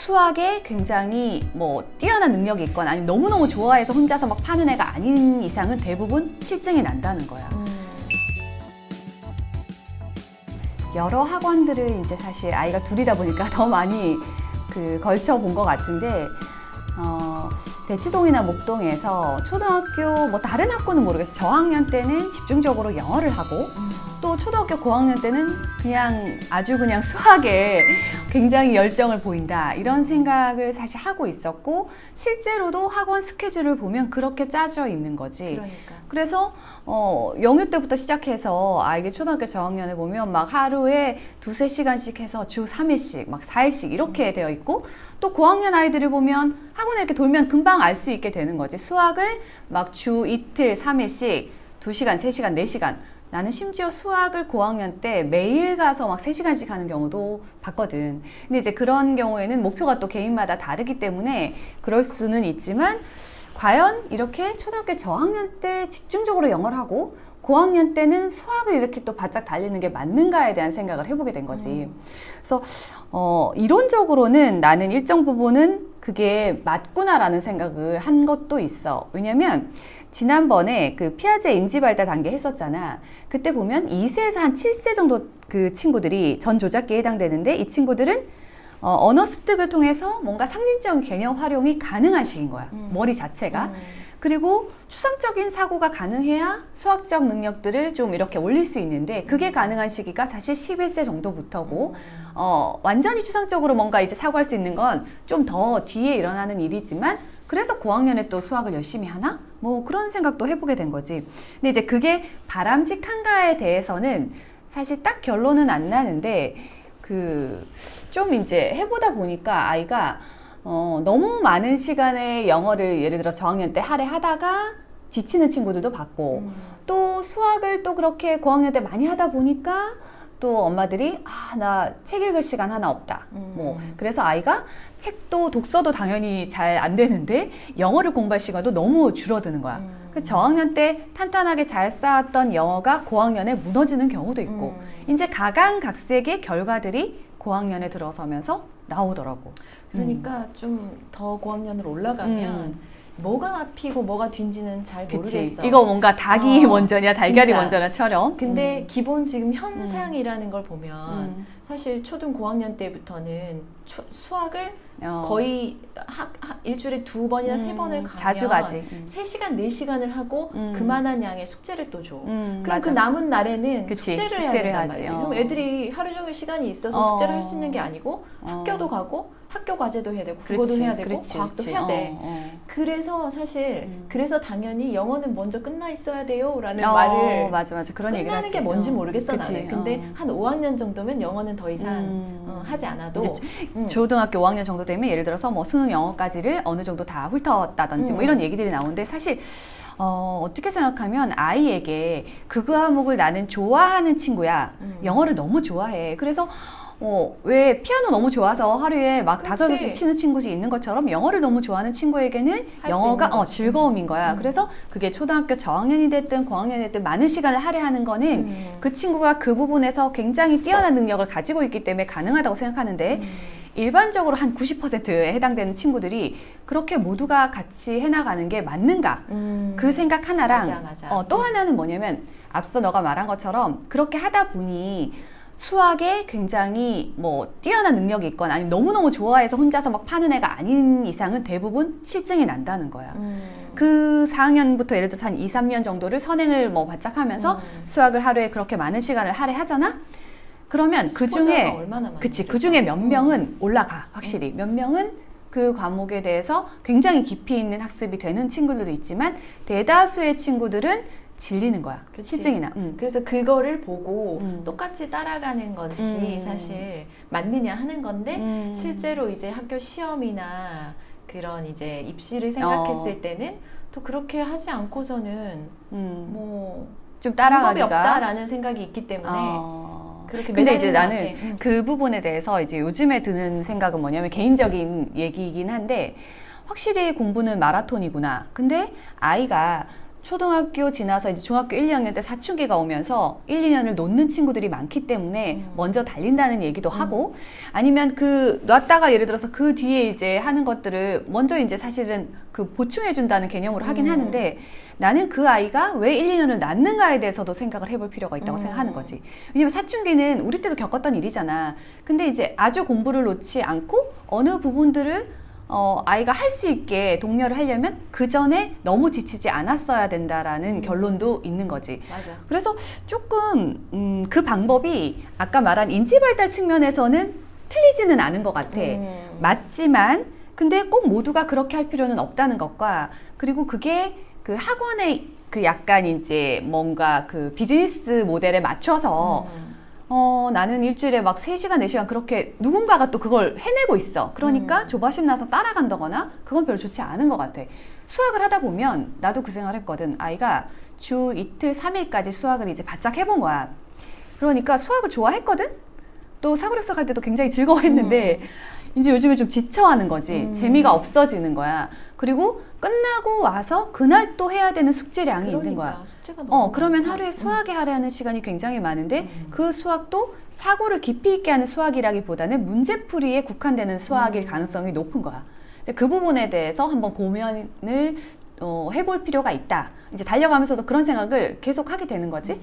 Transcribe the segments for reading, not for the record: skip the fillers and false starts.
수학에 굉장히 뭐 뛰어난 능력이 있거나 아니면 너무너무 좋아해서 혼자서 막 파는 애가 아닌 이상은 대부분 실증이 난다는 거야. 여러 학원들을 이제 사실 아이가 둘이다 보니까 더 많이 걸쳐 본 것 같은데, 대치동이나 목동에서 초등학교 뭐 다른 학교는 모르겠어. 저학년 때는 집중적으로 영어를 하고 또 초등학교 고학년 때는 아주 그냥 수학에 굉장히 열정을 보인다, 이런 생각을 사실 하고 있었고, 실제로도 학원 스케줄을 보면 그렇게 짜져 있는 거지. 그래서 영유 때부터 시작해서 아이게 초등학교 저학년을 보면 막 하루에 2~3시간씩 해서 주 3일씩 막 4일씩 이렇게 되어 있고, 또 고학년 아이들을 보면 학원에 이렇게 돌면 금방 알 수 있게 되는 거지. 수학을 막 주 이틀 3일씩 2시간, 3시간, 4시간. 나는 심지어 수학을 고학년 때 매일 가서 막 3시간씩 하는 경우도 봤거든. 근데 이제 그런 경우에는 목표가 또 개인마다 다르기 때문에 그럴 수는 있지만, 과연 이렇게 초등학교 저학년 때 집중적으로 영어를 하고 고학년 때는 수학을 이렇게 또 바짝 달리는 게 맞는가에 대한 생각을 해보게 된 거지. 그래서 이론적으로는 나는 일정 부분은 그게 맞구나라는 생각을 한 것도 있어. 왜냐면 지난번에 그 피아제 인지발달 단계 했었잖아. 그때 보면 2세에서 한 7세 정도 그 친구들이 전 조작기에 해당되는데, 이 친구들은 언어 습득을 통해서 뭔가 상징적인 개념 활용이 가능한 시기인 거야. 머리 자체가. 그리고 추상적인 사고가 가능해야 수학적 능력들을 좀 이렇게 올릴 수 있는데, 그게 가능한 시기가 사실 11세 정도부터고, 완전히 추상적으로 뭔가 이제 사고할 수 있는 건 좀 더 뒤에 일어나는 일이지만, 그래서 고학년에 또 수학을 열심히 하나? 뭐 그런 생각도 해보게 된 거지. 근데 이제 그게 바람직한가에 대해서는 사실 딱 결론은 안 나는데, 좀 이제 해보다 보니까 아이가 너무 많은 시간에 영어를 예를 들어 저학년 때 할애하다가 지치는 친구들도 봤고, 또 수학을 또 그렇게 고학년 때 많이 하다 보니까 또 엄마들이 나 책 읽을 시간 하나 없다. 뭐 그래서 아이가 책도 독서도 당연히 잘 안 되는데 영어를 공부할 시간도 너무 줄어드는 거야. 그래서 저학년 때 탄탄하게 잘 쌓았던 영어가 고학년에 무너지는 경우도 있고, 이제 각양각색의 결과들이 고학년에 들어서면서 나오더라고. 그러니까 좀 더 고학년으로 올라가면 뭐가 앞이고 뭐가 뒤인지는 잘 모르겠어. 이거 뭔가 닭이 먼저냐 달걀이 진짜. 먼저냐처럼. 근데 기본 지금 현상이라는 걸 보면 사실 초등 고학년 때부터는 수학을 거의 일주일에 2번이나 3번을 가면 자주 가지. 3시간, 4시간을 하고 그만한 양의 숙제를 또 줘. 그럼 맞아. 그 남은 날에는 그치, 숙제를 해야 숙제를 된단 하지. 말이지. 그럼 애들이 하루 종일 시간이 있어서 숙제를 할 수 있는 게 아니고 학교도 가고 학교 과제도 해야 되고 국어도 해야 되고 과학도 해야 돼. 그래서 사실 그래서 당연히 영어는 먼저 끝나 있어야 돼요 라는 말을 맞아 그런 얘기를 끝나는 하지. 게 뭔지 모르겠어. 그치. 나는. 근데 한 5학년 정도면 영어는 더 이상 하지 않아도 초등학교 5학년 정도 되면 예를 들어서 뭐 수능 영어까지를 어느 정도 다 훑었다든지 뭐 이런 얘기들이 나오는데, 사실 어떻게 생각하면 아이에게 그 과목을 나는 좋아하는 친구야. 영어를 너무 좋아해. 그래서 왜 피아노 너무 좋아서 하루에 막 5개씩 치는 친구들이 있는 것처럼 영어를 너무 좋아하는 친구에게는 영어가 즐거움인 거야. 그래서 그게 초등학교 저학년이 됐든 고학년이 됐든 많은 시간을 할애하는 거는 그 친구가 그 부분에서 굉장히 뛰어난 능력을 가지고 있기 때문에 가능하다고 생각하는데, 일반적으로 한 90%에 해당되는 친구들이 그렇게 모두가 같이 해나가는 게 맞는가? 그 생각 하나랑 맞아. 또 하나는 뭐냐면, 앞서 너가 말한 것처럼 그렇게 하다 보니 수학에 굉장히 뭐 뛰어난 능력이 있거나 아니면 너무너무 좋아해서 혼자서 막 파는 애가 아닌 이상은 대부분 실증이 난다는 거야. 그 4학년부터 예를 들어서 한 2~3년 정도를 선행을 뭐 바짝 하면서 수학을 하루에 그렇게 많은 시간을 할애하잖아? 그러면 그 중에 그 중에 몇 명은 올라가. 확실히 몇 명은 그 과목에 대해서 굉장히 깊이 있는 학습이 되는 친구들도 있지만, 대다수의 친구들은 질리는 거야. 실증이 나. 그래서 그거를 보고 똑같이 따라가는 것이 사실 맞느냐 하는 건데, 실제로 이제 학교 시험이나 그런 이제 입시를 생각했을 때는 또 그렇게 하지 않고서는 뭐 좀 방법이 따라가기가 없다라는 생각이 있기 때문에 그렇게 근데 이제 매달리는 나는 것 같아. 그 부분에 대해서 이제 요즘에 드는 생각은 뭐냐면, 개인적인 얘기이긴 한데, 확실히 공부는 마라톤이구나. 근데 아이가 초등학교 지나서 이제 중학교 1, 2학년 때 사춘기가 오면서 1, 2년을 놓는 친구들이 많기 때문에 먼저 달린다는 얘기도 하고, 아니면 그 놨다가 예를 들어서 그 뒤에 이제 하는 것들을 먼저 이제 사실은 그 보충해 준다는 개념으로 하긴 하는데, 나는 그 아이가 왜 1, 2년을 낳는가에 대해서도 생각을 해볼 필요가 있다고 생각하는 거지. 왜냐면 사춘기는 우리 때도 겪었던 일이잖아. 근데 이제 아주 공부를 놓지 않고 어느 부분들을 아이가 할 수 있게 독려를 하려면 그 전에 너무 지치지 않았어야 된다라는 결론도 있는 거지. 맞아. 그래서 조금 그 방법이 아까 말한 인지 발달 측면에서는 틀리지는 않은 것 같아. 맞지만 근데 꼭 모두가 그렇게 할 필요는 없다는 것과, 그리고 그게 그 학원의 그 약간 이제 뭔가 그 비즈니스 모델에 맞춰서 나는 일주일에 막 3시간, 4시간 그렇게 누군가가 또 그걸 해내고 있어. 그러니까 조바심 나서 따라간다거나 그건 별로 좋지 않은 것 같아. 수학을 하다 보면 나도 그 생각을 했거든. 아이가 주 이틀, 3일까지 수학을 이제 바짝 해본 거야. 그러니까 수학을 좋아했거든? 또 사고력 수학 할 때도 굉장히 즐거워했는데 이제 요즘에 좀 지쳐하는 거지. 재미가 없어지는 거야. 그리고 끝나고 와서 그날 또 해야 되는 숙제량이 있는 거야. 숙제가 너무 그러면 많다. 하루에 수학에 하려는 시간이 굉장히 많은데 그 수학도 사고를 깊이 있게 하는 수학이라기보다는 문제풀이에 국한되는 수학일 가능성이 높은 거야. 근데 그 부분에 대해서 한번 고민을 해볼 필요가 있다. 이제 달려가면서도 그런 생각을 계속 하게 되는 거지.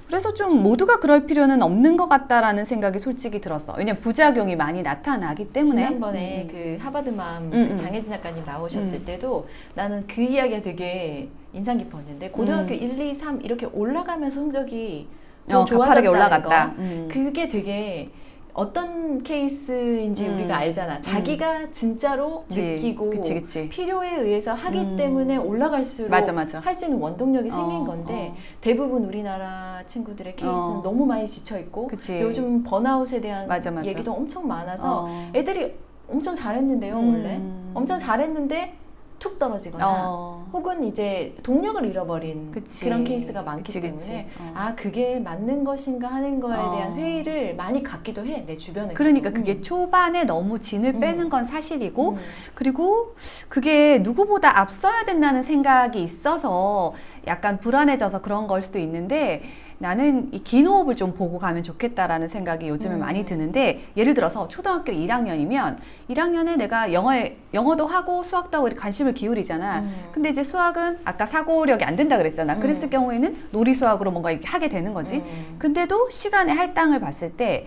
그래서 좀 모두가 그럴 필요는 없는 것 같다라는 생각이 솔직히 들었어. 왜냐면 부작용이 많이 나타나기 때문에. 지난번에 그 하버드맘 그 장혜진 작가님 나오셨을 때도 나는 그 이야기가 되게 인상 깊었는데, 고등학교 1, 2, 3 이렇게 올라가면서 성적이 더 가파르게 좋아졌다는 올라갔다. 거. 그게 되게 어떤 케이스인지 우리가 알잖아. 자기가 진짜로 느끼고 그치. 필요에 의해서 하기 때문에 올라갈수록 맞아. 할 수 있는 원동력이 생긴 건데, 대부분 우리나라 친구들의 케이스는 너무 많이 지쳐있고, 그치. 요즘 번아웃에 대한 맞아. 얘기도 엄청 많아서 애들이 엄청 잘했는데요. 원래 엄청 잘했는데 툭 떨어지거나 혹은 이제 동력을 잃어버린 그런 케이스가 많기 때문에 그게 맞는 것인가 하는 거에 대한 회의를 많이 갖기도 해, 내 주변에서. 그러니까 그게 초반에 너무 진을 빼는 건 사실이고, 그리고 그게 누구보다 앞서야 된다는 생각이 있어서 약간 불안해져서 그런 걸 수도 있는데, 나는 이 긴 호흡을 좀 보고 가면 좋겠다라는 생각이 요즘에 많이 드는데, 예를 들어서 초등학교 1학년이면 1학년에 내가 영어도 하고 수학도 하고 이렇게 관심을 기울이잖아. 근데 이제 수학은 아까 사고력이 안 된다 그랬잖아. 그랬을 경우에는 놀이 수학으로 뭔가 이렇게 하게 되는 거지. 근데도 시간의 할당을 봤을 때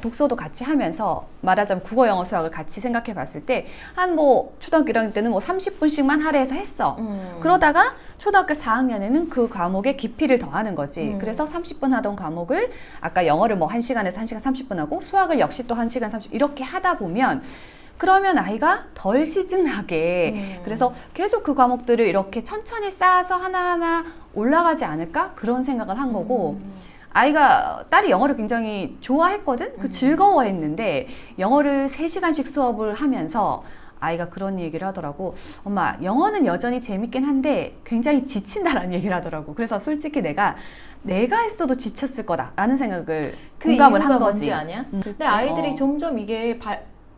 독서도 같이 하면서, 말하자면 국어, 영어, 수학을 같이 생각해 봤을 때 한 뭐 초등학교 1학년 때는 뭐 30분씩만 할애해서 했어. 그러다가 초등학교 4학년에는 그 과목에 깊이를 더하는 거지. 그래서 30분 하던 과목을 아까 영어를 뭐 1시간에서 1시간 30분 하고 수학을 역시 또 1시간 30분 이렇게 하다 보면, 그러면 아이가 덜 시즌하게 그래서 계속 그 과목들을 이렇게 천천히 쌓아서 하나하나 올라가지 않을까? 그런 생각을 한 거고, 아이가 딸이 영어를 굉장히 좋아했거든? 즐거워했는데 영어를 3시간씩 수업을 하면서 아이가 그런 얘기를 하더라고. 엄마, 영어는 여전히 재밌긴 한데 굉장히 지친다라는 얘기를 하더라고. 그래서 솔직히 내가 했어도 지쳤을 거다라는 생각을 공감을 한 거지. 뭔지 아냐? 근데 아이들이 점점 이게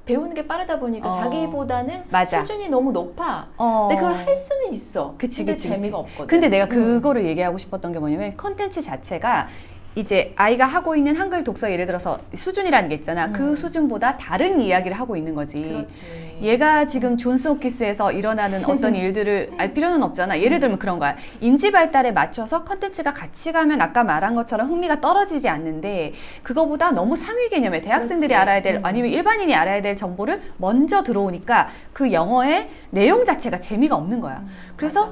배우는 게 빠르다 보니까 자기보다는 수준이 너무 높아. 근데 그걸 할 수는 있어. 근데 재미가 없거든. 근데 내가 그거를 얘기하고 싶었던 게 뭐냐면, 컨텐츠 자체가 이제 아이가 하고 있는 한글 독서, 예를 들어서 수준이라는 게 있잖아. 그 수준보다 다른 이야기를 하고 있는 거지. 그렇지. 얘가 지금 존스 홉키스에서 일어나는 어떤 일들을 알 필요는 없잖아. 예를 들면 그런 거야. 인지 발달에 맞춰서 컨텐츠가 같이 가면 아까 말한 것처럼 흥미가 떨어지지 않는데, 그거보다 너무 상위 개념의 대학생들이 알아야 될, 아니면 일반인이 알아야 될 정보를 먼저 들어오니까 그 영어의 내용 자체가 재미가 없는 거야. 그래서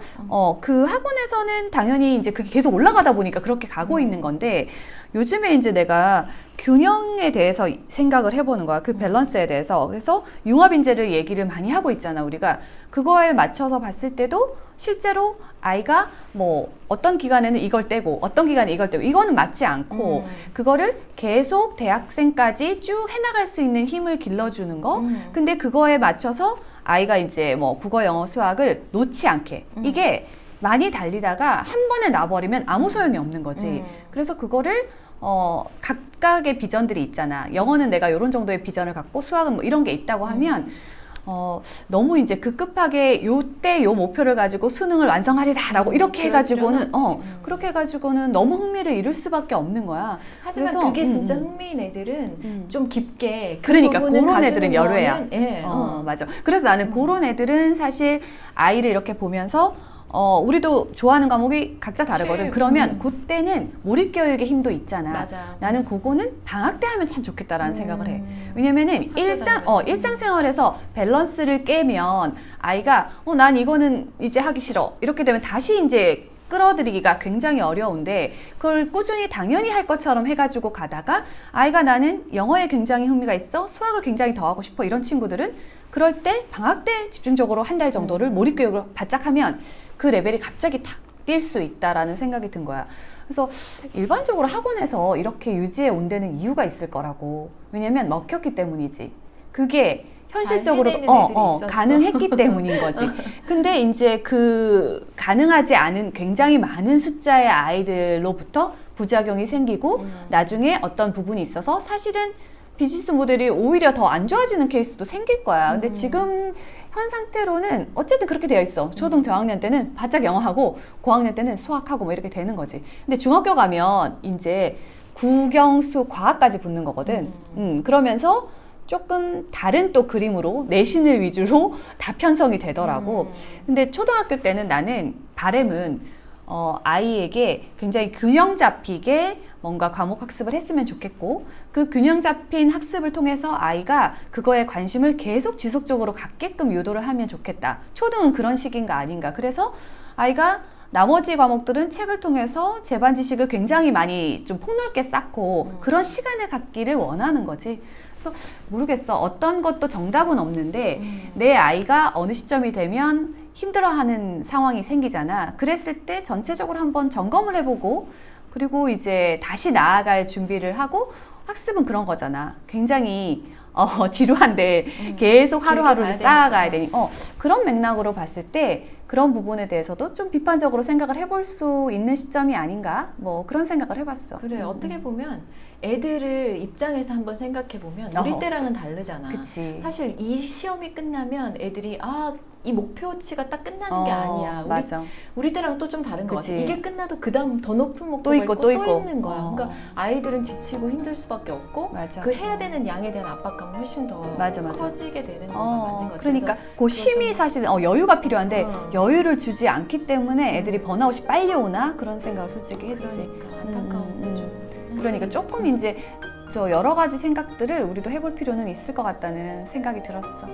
그 학원에서는 당연히 이제 그게 계속 올라가다 보니까 그렇게 가고 있는 건데, 요즘에 이제 내가 균형에 대해서 생각을 해보는 거야. 그 밸런스에 대해서. 그래서 융합인재를 얘기를 많이 하고 있잖아, 우리가. 그거에 맞춰서 봤을 때도 실제로 아이가 뭐 어떤 기간에는 이걸 떼고 어떤 기간에 이걸 떼고, 이거는 맞지 않고 그거를 계속 대학생까지 쭉 해나갈 수 있는 힘을 길러주는 거. 근데 그거에 맞춰서 아이가 이제 뭐 국어, 영어, 수학을 놓지 않게. 이게 많이 달리다가 한 번에 놔버리면 아무 소용이 없는 거지. 그래서 그거를 각각의 비전들이 있잖아. 영어는 내가 이런 정도의 비전을 갖고 수학은 뭐 이런 게 있다고 하면 너무 이제 급급하게 요때 요 목표를 가지고 수능을 완성하리라라고 이렇게 그럴 해가지고는 필요는 없지. 그렇게 해가지고는 너무 흥미를 잃을 수밖에 없는 거야. 하지만 그래서, 그게 진짜 흥미인 애들은 좀 깊게 그 그러니까 부분을 그런 가지는 애들은 열외야. 거는, 예, 맞아. 그래서 나는 그런 애들은 사실 아이를 이렇게 보면서 우리도 좋아하는 과목이 각자 다르거든. 그치. 그러면 그때는 몰입교육의 힘도 있잖아. 맞아. 나는 그거는 방학 때 하면 참 좋겠다라는 생각을 해. 음. 왜냐면은 일상생활에서 밸런스를 깨면 아이가 난 이거는 이제 하기 싫어. 이렇게 되면 다시 이제 끌어들이기가 굉장히 어려운데 그걸 꾸준히 당연히 할 것처럼 해가지고 가다가 아이가 나는 영어에 굉장히 흥미가 있어. 수학을 굉장히 더 하고 싶어. 이런 친구들은 그럴 때 방학 때 집중적으로 한 달 정도를 몰입교육을 바짝 하면 그 레벨이 갑자기 탁 뛸 수 있다라는 생각이 든 거야. 그래서 일반적으로 학원에서 이렇게 유지해 온 데는 이유가 있을 거라고. 왜냐면 먹혔기 때문이지. 그게 현실적으로 잘 해내는 애들이 있었어. 가능했기 때문인 거지. 근데 이제 그 가능하지 않은 굉장히 많은 숫자의 아이들로부터 부작용이 생기고 나중에 어떤 부분이 있어서 사실은 비즈니스 모델이 오히려 더 안 좋아지는 케이스도 생길 거야. 근데 지금 현 상태로는 어쨌든 그렇게 되어 있어. 초등 저학년 때는 바짝 영어하고 고학년 때는 수학하고 뭐 이렇게 되는 거지. 근데 중학교 가면 이제 국영수 과학까지 붙는 거거든. 그러면서 조금 다른 또 그림으로 내신을 위주로 다 편성이 되더라고. 근데 초등학교 때는 나는 바램은 아이에게 굉장히 균형 잡히게 뭔가 과목 학습을 했으면 좋겠고 그 균형 잡힌 학습을 통해서 아이가 그거에 관심을 계속 지속적으로 갖게끔 유도를 하면 좋겠다. 초등은 그런 시기인가 아닌가. 그래서 아이가 나머지 과목들은 책을 통해서 제반 지식을 굉장히 많이 좀 폭넓게 쌓고 그런 시간을 갖기를 원하는 거지. 그래서 모르겠어. 어떤 것도 정답은 없는데 내 아이가 어느 시점이 되면 힘들어하는 상황이 생기잖아. 그랬을 때 전체적으로 한번 점검을 해보고 그리고 이제 다시 나아갈 준비를 하고 학습은 그런 거잖아. 굉장히 지루한데 계속 하루하루를 쌓아가야 되니 그런 맥락으로 봤을 때 그런 부분에 대해서도 좀 비판적으로 생각을 해볼 수 있는 시점이 아닌가 뭐 그런 생각을 해봤어. 그래 어떻게 보면 애들을 입장에서 한번 생각해 보면 우리 때랑은 다르잖아. 그치. 사실 이 시험이 끝나면 애들이 이 목표치가 딱 끝나는 게 아니야. 맞아. 우리 때랑 또 좀 다른 것 같아. 그치. 이게 끝나도 그 다음 더 높은 목표가 또 있고, 있고 또 또 있고. 있는 거야. 그러니까 아이들은 지치고 힘들 수밖에 없고 맞아. 그 해야 되는 양에 대한 압박감은 훨씬 더 맞아. 커지게 되는 거가 맞는 것 같아. 그러니까 그래서 그 쉼이 사실 여유가 필요한데 여유를 주지 않기 때문에 음. 애들이 번아웃이 빨리 오나 그런 생각을 솔직히 했지. 그러니까 안타까운 거죠. 그러니까 조금 이제 저 여러 가지 생각들을 우리도 해볼 필요는 있을 것 같다는 생각이 들었어.